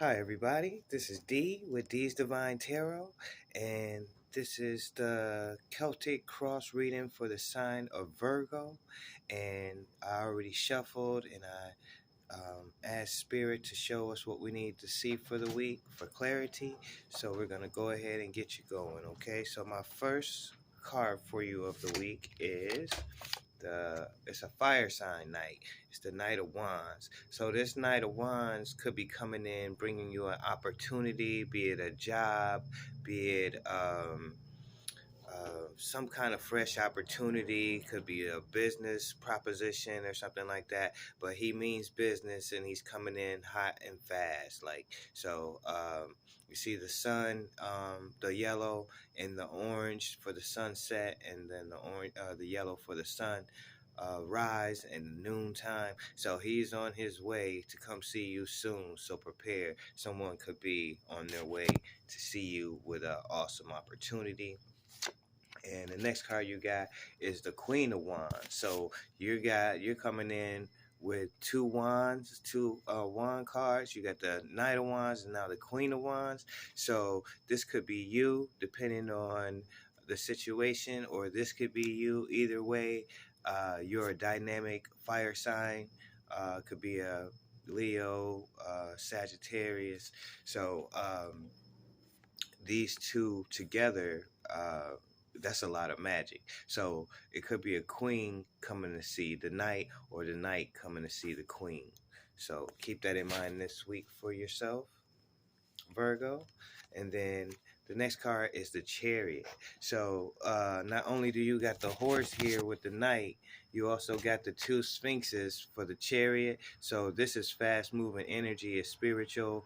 Hi, everybody. This is D with D's Divine Tarot, and this is the Celtic cross reading for the sign of Virgo. And I already shuffled and I asked Spirit to show us what we need to see for the week for clarity. So we're going to go ahead and get you going, okay? So my first card for you of the week is it's a fire sign night. It's the Knight of Wands. So this Knight of Wands could be coming in, bringing you an opportunity, be it a job, be it some kind of fresh opportunity. Could be a business proposition or something like that. But he means business, and he's coming in hot and fast. You see the sun, the yellow and the orange for the sunset, and then the yellow for the sun rise and noontime. So he's on his way to come see you soon. So prepare. Someone could be on their way to see you with an awesome opportunity. And the next card you got is the Queen of Wands. So you're coming in with two wands, two wand cards. You got the Knight of Wands and now the Queen of Wands. So this could be you, depending on the situation, or this could be you. Either way, you're a dynamic fire sign. Could be a Leo, Sagittarius. So these two together, that's a lot of magic. So it could be a queen coming to see the knight, or the knight coming to see the queen. So keep that in mind this week for yourself, Virgo. And then the next card is the Chariot. So not only do you got the horse here with the knight, you also got the two sphinxes for the Chariot. So this is fast moving energy, is spiritual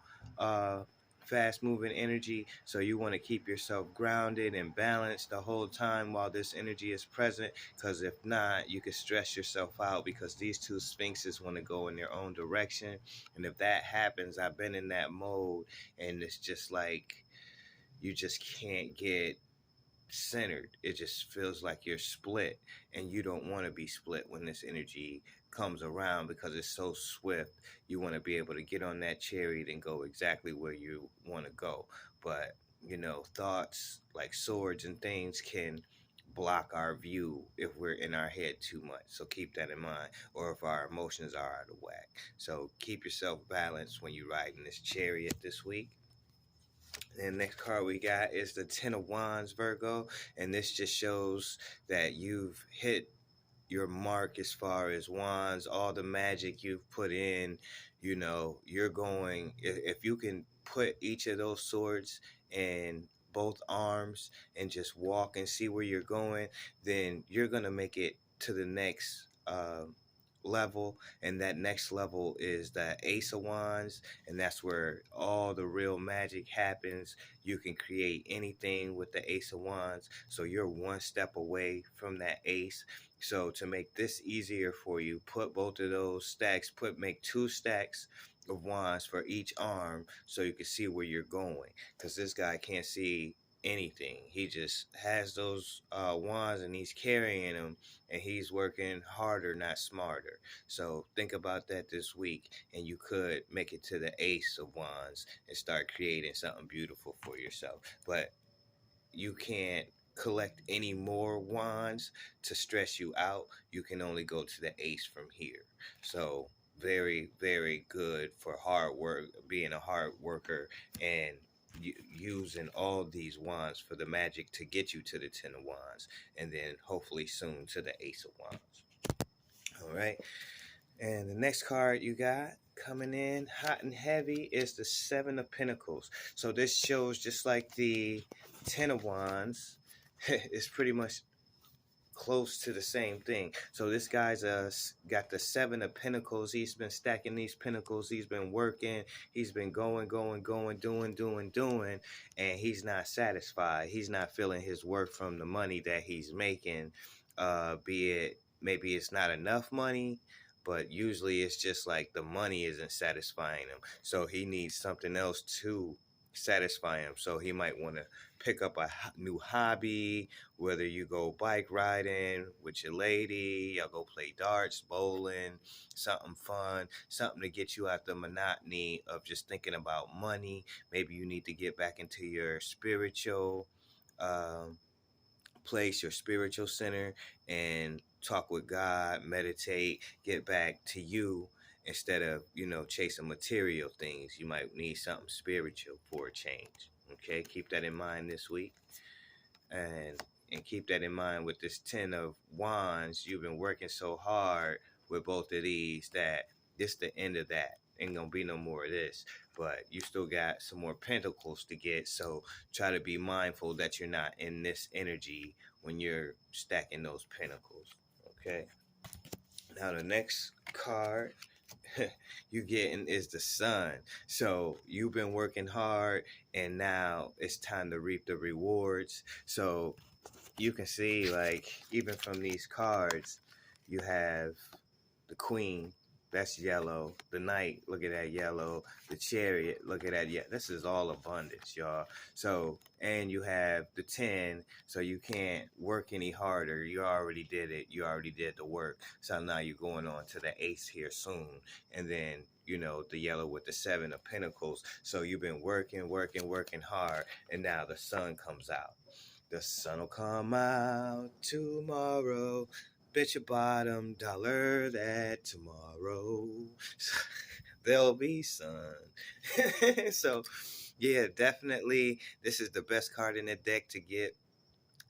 fast moving energy. So you want to keep yourself grounded and balanced the whole time while this energy is present, because if not, you could stress yourself out, because these two sphinxes want to go in their own direction. And if that happens, I've been in that mode, and it's just like you just can't get centered. It just feels like you're split, and you don't want to be split when this energy comes around, because it's so swift. You want to be able to get on that chariot and go exactly where you want to go. But thoughts like swords and things can block our view if we're in our head too much. So keep that in mind, or if our emotions are out of whack. So keep yourself balanced when you ride in this chariot this week. And the next card we got is the Ten of Wands, Virgo. And this just shows that you've hit your mark as far as wands, all the magic you've put in. You're going, if you can put each of those swords in both arms and just walk and see where you're going, then you're going to make it to the next level. And that next level is the Ace of Wands, and that's where all the real magic happens. You can create anything with the Ace of Wands, so you're one step away from that ace. So to make this easier for you, put both of those stacks, make two stacks of wands for each arm, so you can see where you're going, because this guy can't see anything. He just has those wands, and he's carrying them, and he's working harder, not smarter. So think about that this week, and you could make it to the Ace of Wands and start creating something beautiful for yourself. But you can't collect any more wands to stress you out. You can only go to the Ace from here. So very, very good for hard work, being a hard worker, and using all these wands for the magic to get you to the Ten of Wands, and then hopefully soon to the Ace of Wands. All right. And the next card you got coming in hot and heavy is the Seven of Pentacles. So this shows, just like the Ten of Wands, it's pretty much close to the same thing. So this guy's got the Seven of Pentacles. He's been stacking these pentacles. He's been working. He's been going, doing, and he's not satisfied. He's not feeling his worth from the money that he's making. Be it maybe it's not enough money, but usually it's just like the money isn't satisfying him. So he needs something else to satisfy him. So he might want to pick up a new hobby, whether you go bike riding with your lady, y'all go play darts, bowling, something fun, something to get you out the monotony of just thinking about money. Maybe you need to get back into your spiritual um, place, your spiritual center, and talk with God, meditate, get back to you instead of, chasing material things. You might need something spiritual for a change. Okay, keep that in mind this week. And keep that in mind with this 10 of wands. You've been working so hard with both of these that this the end of that. Ain't gonna be no more of this, but you still got some more pentacles to get, so try to be mindful that you're not in this energy when you're stacking those pentacles. Okay, now the next card you getting is the sun. So you've been working hard and now it's time to reap the rewards. So you can see, like, even from these cards, you have the queen, that's yellow. The knight, look at that yellow. The chariot, look at that. Yeah, this is all abundance, y'all. So, and you have the 10, so you can't work any harder. You already did it. You already did the work. So now you're going on to the ace here soon. And then, the yellow with the 7 of pentacles. So you've been working hard. And now the sun comes out. The sun will come out tomorrow. Bet your bottom dollar that tomorrow there'll be sun. So, yeah, definitely this is the best card in the deck to get.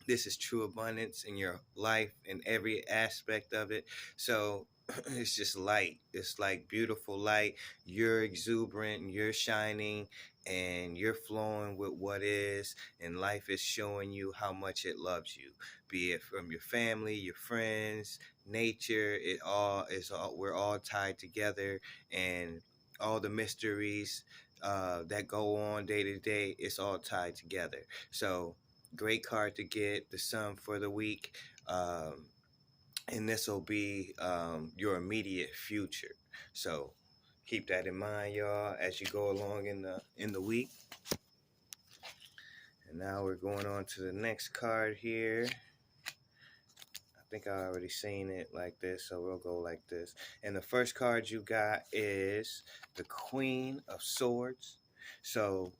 This is true abundance in your life in every aspect of it. So it's just light. It's like beautiful light. You're exuberant, you're shining, and you're flowing with what is, and life is showing you how much it loves you. Be it from your family, your friends, nature, we're all tied together, and all the mysteries that go on day to day, it's all tied together. So great card to get, the sun for the week. And this will be your immediate future. So keep that in mind, y'all, as you go along in the week. And now we're going on to the next card here. I think I already seen it like this, so we'll go like this. And the first card you got is the Queen of Swords. So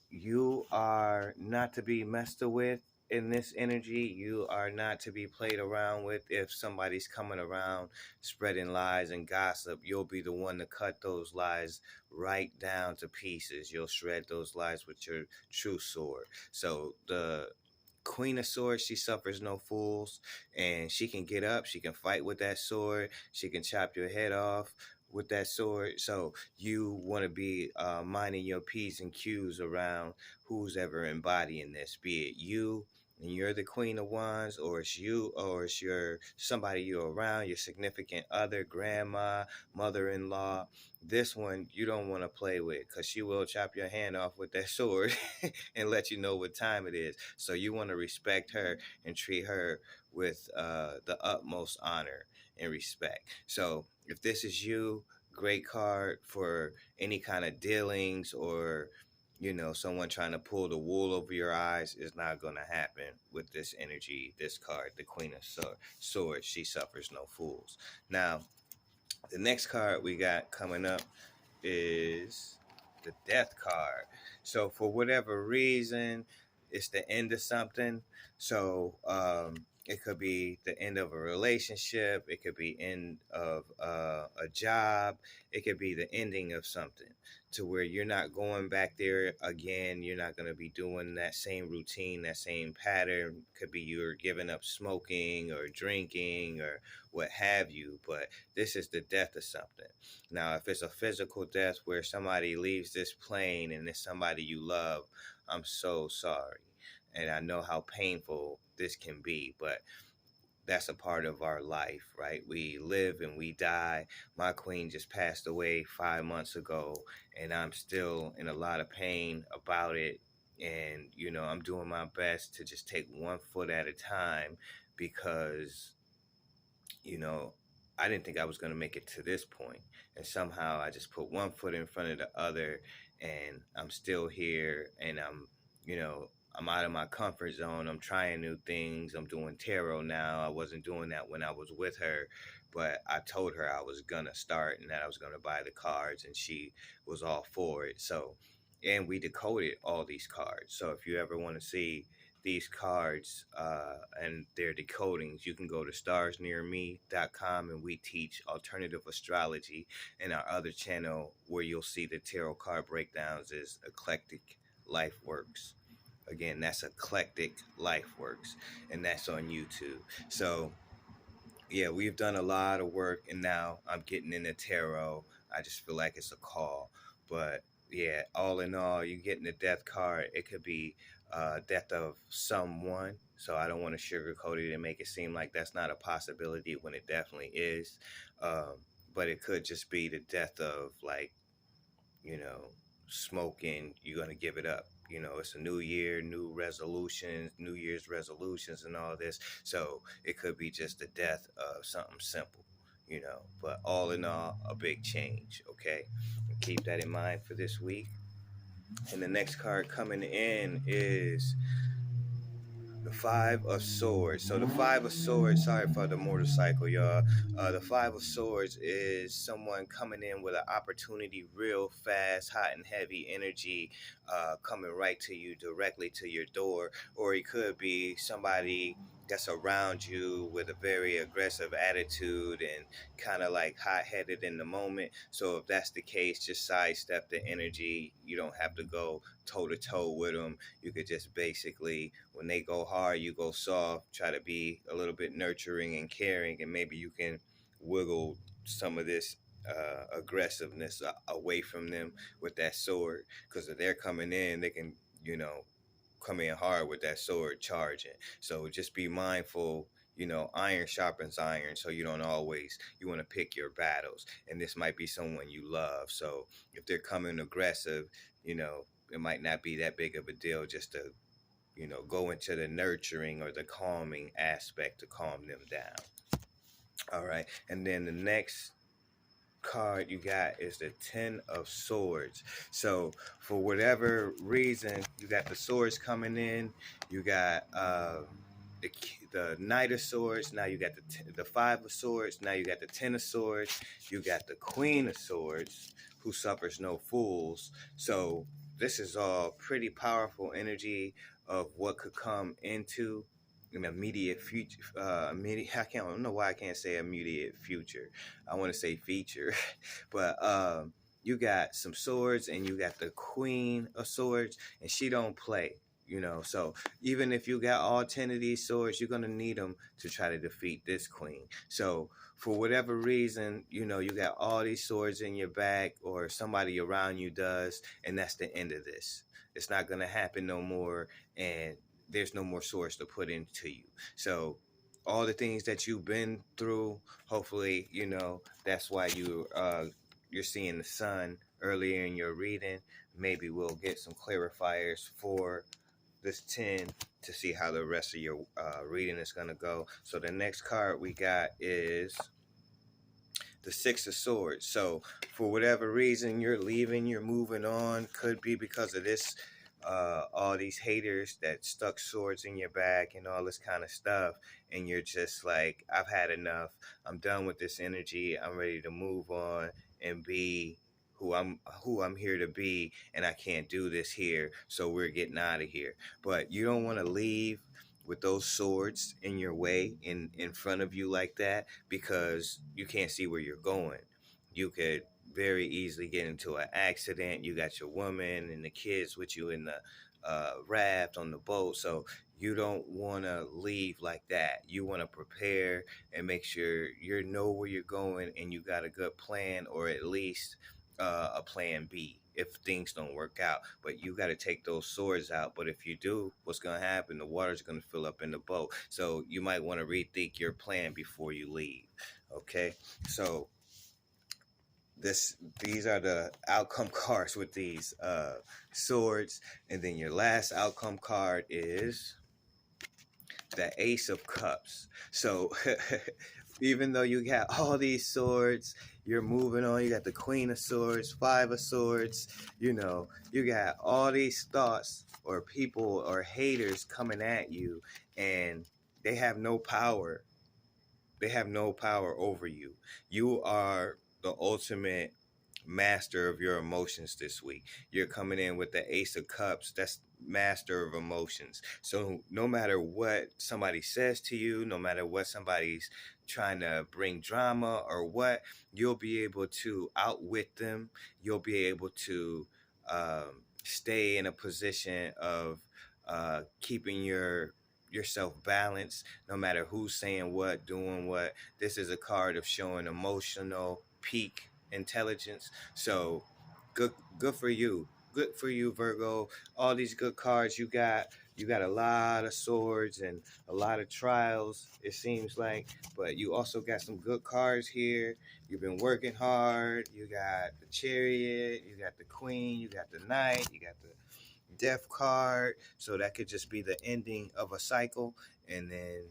you are not to be messed with in this energy. You are not to be played around with. If somebody's coming around spreading lies and gossip, you'll be the one to cut those lies right down to pieces. You'll shred those lies with your true sword. So the Queen of Swords, she suffers no fools, and she can get up, she can fight with that sword, she can chop your head off with that sword. So you want to be minding your P's and Q's around who's ever embodying this, be it you and you're the Queen of Wands, or it's you, or it's your somebody you're around, your significant other, grandma, mother-in-law. This one you don't want to play with, because she will chop your hand off with that sword and let you know what time it is. So you want to respect her and treat her with the utmost honor and respect. So if this is you, great card for any kind of dealings, or someone trying to pull the wool over your eyes. Is not going to happen with this energy. This card, the Queen of Swords, she suffers no fools. Now, the next card we got coming up is the Death card. So for whatever reason, it's the end of something. So it could be the end of a relationship. It could be end of a job. It could be the ending of something, to where you're not going back there again. You're not going to be doing that same routine, that same pattern. Could be you're giving up smoking or drinking or what have you. But this is the death of something. Now, if it's a physical death where somebody leaves this plane and it's somebody you love, I'm so sorry. And I know how painful this can be, but that's a part of our life, right? We live and we die. My queen just passed away 5 months ago, and I'm still in a lot of pain about it. And, I'm doing my best to just take one foot at a time, because, you know, I didn't think I was going to make it to this point. And somehow I just put one foot in front of the other, and I'm still here, and you know, I'm out of my comfort zone. I'm trying new things. I'm doing tarot now. I wasn't doing that when I was with her, but I told her I was going to start and that I was going to buy the cards, and she was all for it. So, and we decoded all these cards. So if you ever want to see these cards and their decodings, you can go to starsnearme.com, and we teach alternative astrology. And our other channel where you'll see the tarot card breakdowns is Eclectic Life Works. Again, that's Eclectic Life Works, and that's on YouTube. So yeah, we've done a lot of work, and now I'm getting into tarot. I just feel like it's a call. But yeah, all in all, you getting the death card. It could be death of someone. So I don't want to sugarcoat it and make it seem like that's not a possibility when it definitely is. But it could just be the death of, like, you know, smoking. You're going to give it up. You know, it's a new year, new resolutions, New Year's resolutions, and all this. So it could be just the death of something simple, you know. But all in all, a big change, okay? And keep that in mind for this week. And the next card coming in is the Five of Swords. So the Five of Swords, sorry for the motorcycle, y'all. The Five of Swords is someone coming in with an opportunity real fast, hot and heavy energy, coming right to you, directly to your door. Or it could be somebody that's around you with a very aggressive attitude and kind of like hot-headed in the moment. So if that's the case, just sidestep the energy. You don't have to go toe-to-toe with them. You could just basically, when they go hard, you go soft. Try to be a little bit nurturing and caring, and maybe you can wiggle some of this aggressiveness away from them with that sword. Because if they're coming in, they can, you know, come in hard with that sword charging. So just be mindful. You know, iron sharpens iron, so you don't always, you want to pick your battles. And this might be someone you love. So if they're coming aggressive, you know, it might not be that big of a deal just to, you know, go into the nurturing or the calming aspect to calm them down. All right. And then the next card you got is the Ten of Swords. So for whatever reason, you got the swords coming in. You got the Knight of Swords. Now you got the Five of Swords. Now you got the Ten of Swords. You got the Queen of Swords, who suffers no fools. So this is all pretty powerful energy of what could come into an immediate future. I don't know why I can't say immediate future. I want to say feature, but you got some swords, and you got the Queen of Swords, and she don't play. You know, so even if you got all 10 of these swords, you're going to need them to try to defeat this queen. So for whatever reason, you know, you got all these swords in your bag, or somebody around you does, and that's the end of this. It's not going to happen no more, and there's no more swords to put into you. So all the things that you've been through, hopefully, you know, that's why you're seeing the sun earlier in your reading. Maybe we'll get some clarifiers for this 10 to see how the rest of your reading is going to go. So the next card we got is the Six of Swords. So for whatever reason, you're leaving, you're moving on. Could be because of this, all these haters that stuck swords in your back and all this kind of stuff. And you're just like, I've had enough. I'm done with this energy. I'm ready to move on and be who I'm here to be, and I can't do this here, so we're getting out of here. But you don't want to leave with those swords in your way, in front of you like that, because you can't see where you're going. You could very easily get into an accident. You got your woman and the kids with you in the raft on the boat. So you don't want to leave like that. You want to prepare and make sure you know where you're going, and you got a good plan, or at least a plan B if things don't work out. But you got to take those swords out. But if you do, what's going to happen? The water's going to fill up in the boat. So you might want to rethink your plan before you leave. Okay, so these are the outcome cards with these swords. And then your last outcome card is the Ace of Cups. So Even though you got all these swords, you're moving on. You got the Queen of Swords, Five of Swords. You got all these thoughts or people or haters coming at you, and they have no power. They have no power over you. You are the ultimate master of your emotions this week. You're coming in with the Ace of Cups. That's master of emotions. So no matter what somebody says to you, no matter what somebody's trying to bring drama or what, you'll be able to outwit them. You'll be able to stay in a position of keeping yourself balanced no matter who's saying what, doing what. This is a card of showing emotional peak intelligence. So good for you. Good for you, Virgo. All these good cards you got. You got a lot of swords and a lot of trials, it seems like. But you also got some good cards here. You've been working hard. You got the Chariot. You got the Queen. You got the Knight. You got the Death card. So that could just be the ending of a cycle. And then,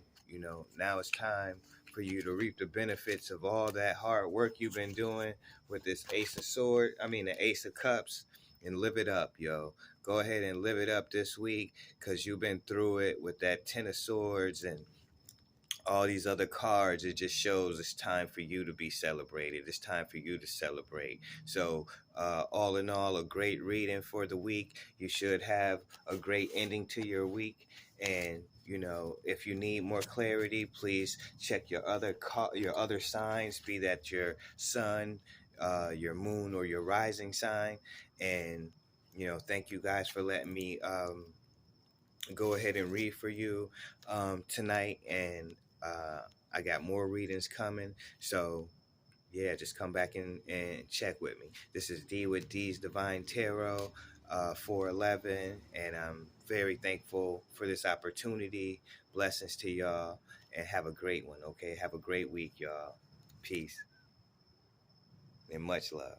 now it's time for you to reap the benefits of all that hard work you've been doing with this the Ace of Cups, and live it up, yo. Go ahead and live it up this week, because you've been through it with that Ten of Swords and all these other cards. It just shows it's time for you to be celebrated. It's time for you to celebrate. So all in all, a great reading for the week. You should have a great ending to your week. And if you need more clarity, please check your other signs, be that your sun, your moon, or your rising sign. And thank you guys for letting me go ahead and read for you tonight. And I got more readings coming. So yeah, just come back and check with me. This is D with D's Divine Tarot, 411, and I'm very thankful for this opportunity. Blessings to y'all, and have a great one, okay? Have a great week, y'all. Peace and much love.